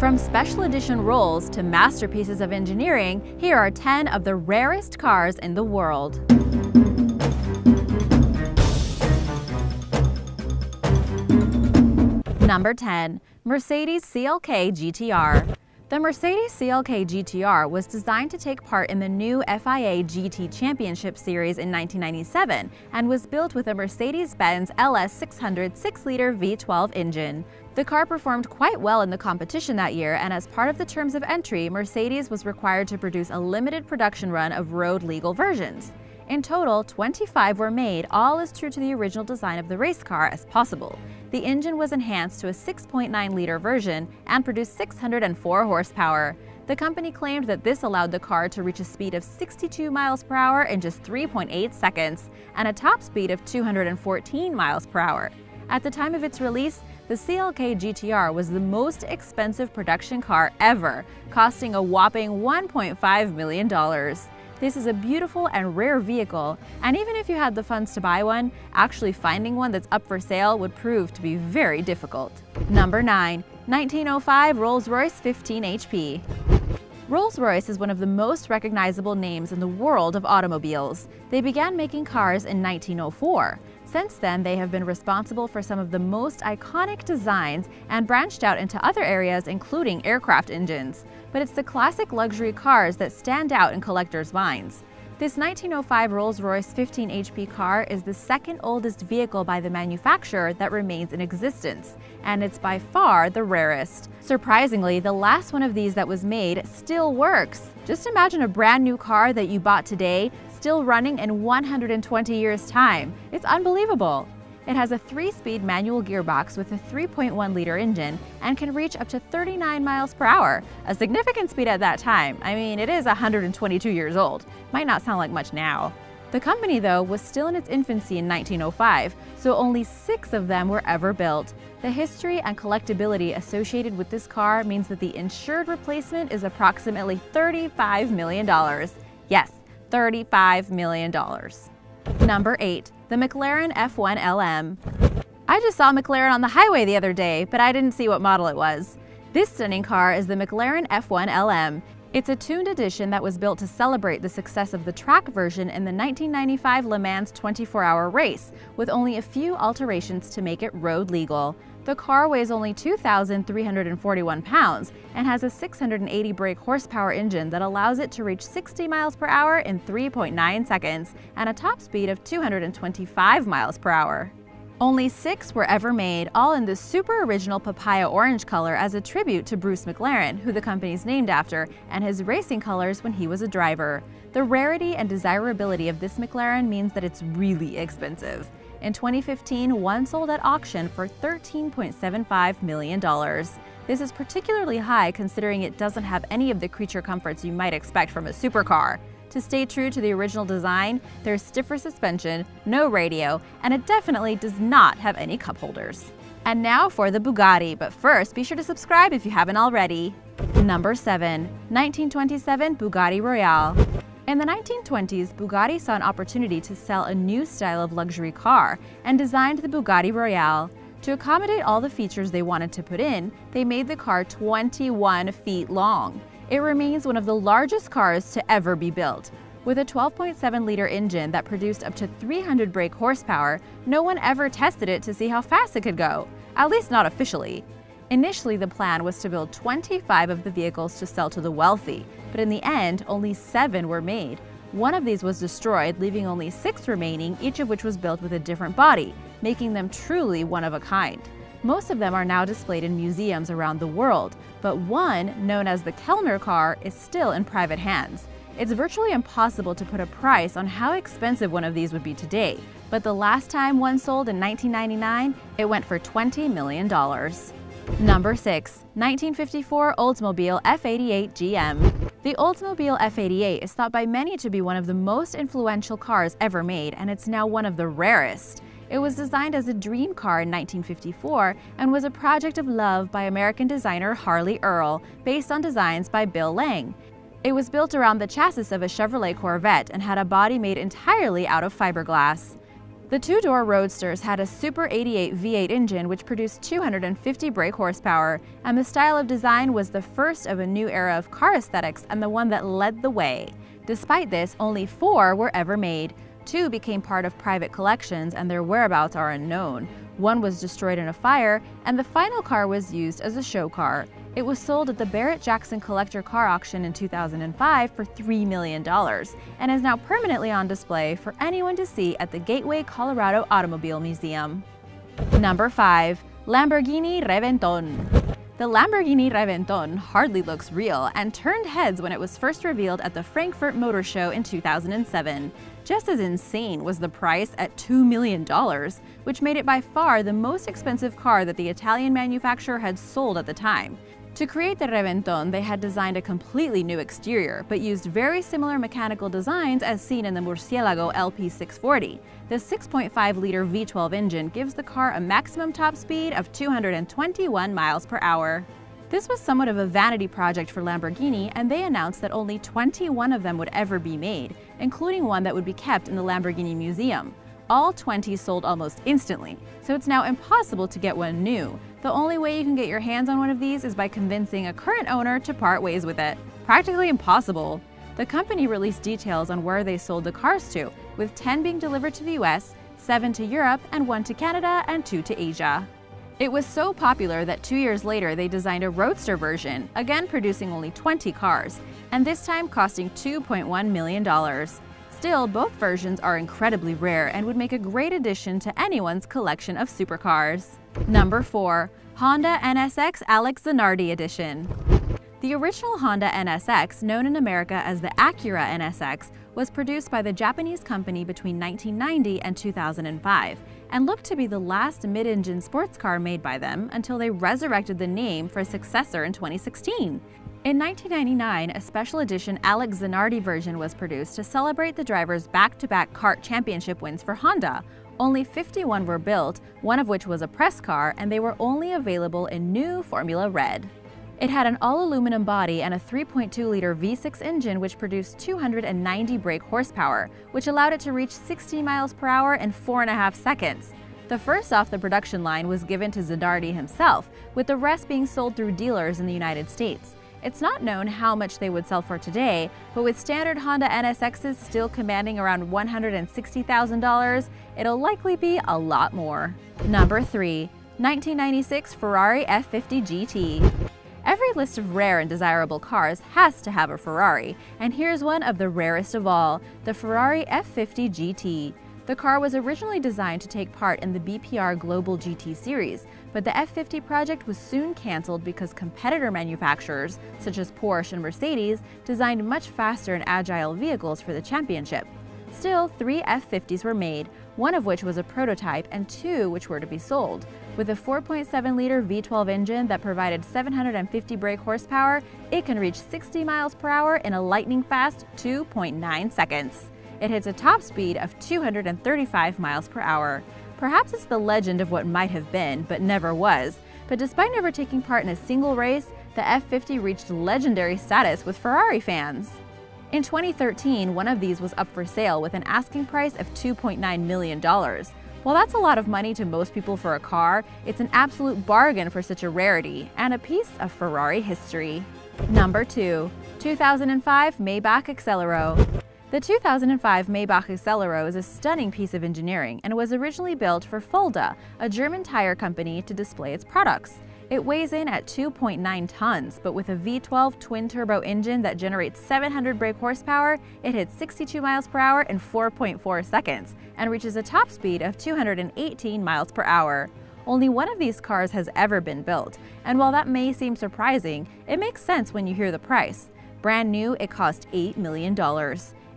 From special edition Rolls to masterpieces of engineering, here are 10 of the rarest cars in the world. Number 10. Mercedes CLK-GTR. The Mercedes CLK-GTR was designed to take part in the new FIA GT Championship Series in 1997 and was built with a Mercedes-Benz LS600 6-liter V12 engine. The car performed quite well in the competition that year, and as part of the terms of entry, Mercedes was required to produce a limited production run of road-legal versions. In total, 25 were made, all as true to the original design of the race car as possible. The engine was enhanced to a 6.9-liter version and produced 604 horsepower. The company claimed that this allowed the car to reach a speed of 62 miles per hour in just 3.8 seconds and a top speed of 214 miles per hour. At the time of its release, the CLK-GTR was the most expensive production car ever, costing a whopping $1.5 million. This is a beautiful and rare vehicle, and even if you had the funds to buy one, actually finding one that's up for sale would prove to be very difficult. Number 9. 1905 Rolls-Royce 15 HP. Rolls-Royce is one of the most recognizable names in the world of automobiles. They began making cars in 1904. Since then, they have been responsible for some of the most iconic designs and branched out into other areas, including aircraft engines. But it's the classic luxury cars that stand out in collectors' minds. This 1905 Rolls-Royce 15 HP car is the second oldest vehicle by the manufacturer that remains in existence, and it's by far the rarest. Surprisingly, the last one of these that was made still works. Just imagine a brand new car that you bought today still running in 120 years' time. It's unbelievable. It has a 3-speed manual gearbox with a 3.1-liter engine and can reach up to 39 miles per hour, a significant speed at that time. I mean, it is 122 years old. Might not sound like much now. The company, though, was still in its infancy in 1905, so only 6 of them were ever built. The history and collectability associated with this car means that the insured replacement is approximately $35 million. Yes, $35 million. Number 8. The McLaren F1 LM. I just saw McLaren on the highway the other day, but I didn't see what model it was. This stunning car is the McLaren F1 LM. It's a tuned edition that was built to celebrate the success of the track version in the 1995 Le Mans 24-hour race, with only a few alterations to make it road legal. The car weighs only 2,341 pounds and has a 680 brake horsepower engine that allows it to reach 60 miles per hour in 3.9 seconds and a top speed of 225 miles per hour. Only 6 were ever made, all in this super original papaya orange color as a tribute to Bruce McLaren, who the company's named after, and his racing colors when he was a driver. The rarity and desirability of this McLaren means that it's really expensive. In 2015, one sold at auction for $13.75 million. This is particularly high considering it doesn't have any of the creature comforts you might expect from a supercar. To stay true to the original design, there's stiffer suspension, no radio, and it definitely does not have any cup holders. And now for the Bugatti, but first be sure to subscribe if you haven't already. Number 7. 1927 Bugatti Royale. In the 1920s, Bugatti saw an opportunity to sell a new style of luxury car and designed the Bugatti Royale. To accommodate all the features they wanted to put in, they made the car 21 feet long. It remains one of the largest cars to ever be built. With a 12.7-liter engine that produced up to 300 brake horsepower, no one ever tested it to see how fast it could go, at least not officially. Initially, the plan was to build 25 of the vehicles to sell to the wealthy, but in the end, only 7 were made. One of these was destroyed, leaving only 6 remaining, each of which was built with a different body, making them truly one of a kind. Most of them are now displayed in museums around the world, but one, known as the Kellner car, is still in private hands. It's virtually impossible to put a price on how expensive one of these would be today, but the last time one sold in 1999, it went for $20 million. Number 6. 1954 Oldsmobile F88 GM. The Oldsmobile F88 is thought by many to be one of the most influential cars ever made, and it's now one of the rarest. It was designed as a dream car in 1954 and was a project of love by American designer Harley Earl, based on designs by Bill Lang. It was built around the chassis of a Chevrolet Corvette and had a body made entirely out of fiberglass. The two-door Roadsters had a Super 88 V8 engine which produced 250 brake horsepower, and the style of design was the first of a new era of car aesthetics and the one that led the way. Despite this, only 4 were ever made. 2 became part of private collections and their whereabouts are unknown. 1 was destroyed in a fire, and the final car was used as a show car. It was sold at the Barrett-Jackson Collector Car Auction in 2005 for $3 million and is now permanently on display for anyone to see at the Gateway, Colorado Automobile Museum. Number 5. Lamborghini Reventón. The Lamborghini Reventón hardly looks real and turned heads when it was first revealed at the Frankfurt Motor Show in 2007. Just as insane was the price at $2 million, which made it by far the most expensive car that the Italian manufacturer had sold at the time. To create the Reventón, they had designed a completely new exterior, but used very similar mechanical designs as seen in the Murcielago LP640. The 6.5-liter V12 engine gives the car a maximum top speed of 221 miles per hour. This was somewhat of a vanity project for Lamborghini, and they announced that only 21 of them would ever be made, including one that would be kept in the Lamborghini Museum. All 20 sold almost instantly, so it's now impossible to get one new. The only way you can get your hands on one of these is by convincing a current owner to part ways with it. Practically impossible. The company released details on where they sold the cars to, with 10 being delivered to the US, 7 to Europe, and 1 to Canada, and 2 to Asia. It was so popular that 2 years later they designed a roadster version, again producing only 20 cars, and this time costing $2.1 million. Still, both versions are incredibly rare and would make a great addition to anyone's collection of supercars. Number 4. Honda NSX Alex Zanardi Edition. The original Honda NSX, known in America as the Acura NSX, was produced by the Japanese company between 1990 and 2005, and looked to be the last mid-engine sports car made by them until they resurrected the name for a successor in 2016. In 1999, a special edition Alex Zanardi version was produced to celebrate the driver's back-to-back kart championship wins for Honda. Only 51 were built, one of which was a press car, and they were only available in new Formula Red. It had an all-aluminum body and a 3.2-liter V6 engine which produced 290 brake horsepower, which allowed it to reach 60 miles per hour in 4.5 seconds. The first off the production line was given to Zanardi himself, with the rest being sold through dealers in the United States. It's not known how much they would sell for today, but with standard Honda NSXs still commanding around $160,000, it'll likely be a lot more. Number 3. 1996 Ferrari F50 GT. Every list of rare and desirable cars has to have a Ferrari, and here's one of the rarest of all, the Ferrari F50 GT. The car was originally designed to take part in the BPR Global GT series, but the F50 project was soon cancelled because competitor manufacturers, such as Porsche and Mercedes, designed much faster and agile vehicles for the championship. Still, 3 F50s were made, one of which was a prototype and 2 which were to be sold. With a 4.7-liter V12 engine that provided 750 brake horsepower, it can reach 60 miles per hour in a lightning-fast 2.9 seconds. It hits a top speed of 235 miles per hour. Perhaps it's the legend of what might have been, but never was. But despite never taking part in a single race, the F50 reached legendary status with Ferrari fans. In 2013, one of these was up for sale with an asking price of $2.9 million. While that's a lot of money to most people for a car, it's an absolute bargain for such a rarity and a piece of Ferrari history. Number 2. 2005 Maybach Accelero. The 2005 Maybach Accelero is a stunning piece of engineering and was originally built for Fulda, a German tire company, to display its products. It weighs in at 2.9 tons, but with a V12 twin-turbo engine that generates 700 brake horsepower, it hits 62 miles per hour in 4.4 seconds and reaches a top speed of 218 miles per hour. Only one of these cars has ever been built, and while that may seem surprising, it makes sense when you hear the price. Brand new, it cost $8 million.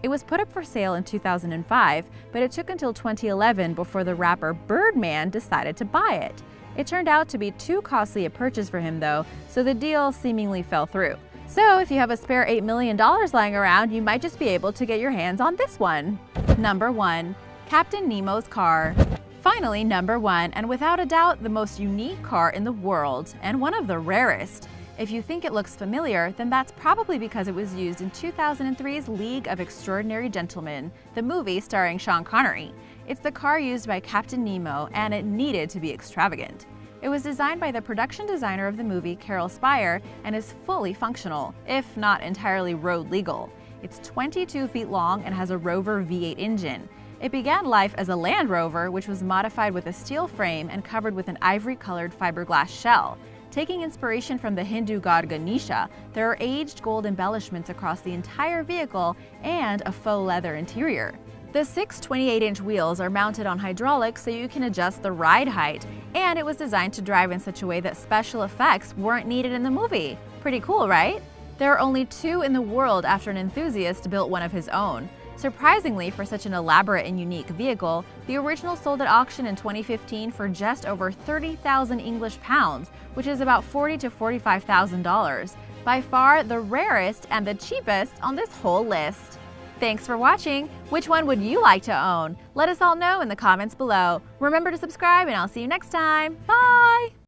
It was put up for sale in 2005, but it took until 2011 before the rapper Birdman decided to buy it. It turned out to be too costly a purchase for him though, so the deal seemingly fell through. So if you have a spare $8 million lying around, you might just be able to get your hands on this one. Number 1. Captain Nemo's car. Finally, number 1, and without a doubt the most unique car in the world, and one of the rarest. If you think it looks familiar, then that's probably because it was used in 2003's League of Extraordinary Gentlemen, the movie starring Sean Connery. It's the car used by Captain Nemo, and it needed to be extravagant. It was designed by the production designer of the movie, Carol Spire, and is fully functional, if not entirely road legal. It's 22 feet long and has a Rover V8 engine. It began life as a Land Rover, which was modified with a steel frame and covered with an ivory-colored fiberglass shell. Taking inspiration from the Hindu god Ganesha, there are aged gold embellishments across the entire vehicle and a faux leather interior. The 6 28-inch wheels are mounted on hydraulics so you can adjust the ride height, and it was designed to drive in such a way that special effects weren't needed in the movie. Pretty cool, right? There are only 2 in the world after an enthusiast built one of his own. Surprisingly, for such an elaborate and unique vehicle, the original sold at auction in 2015 for just over 30,000 English pounds, which is about $40,000 to $45,000. By far the rarest and the cheapest on this whole list. Thanks for watching! Which one would you like to own? Let us all know in the comments below. Remember to subscribe and I'll see you next time. Bye!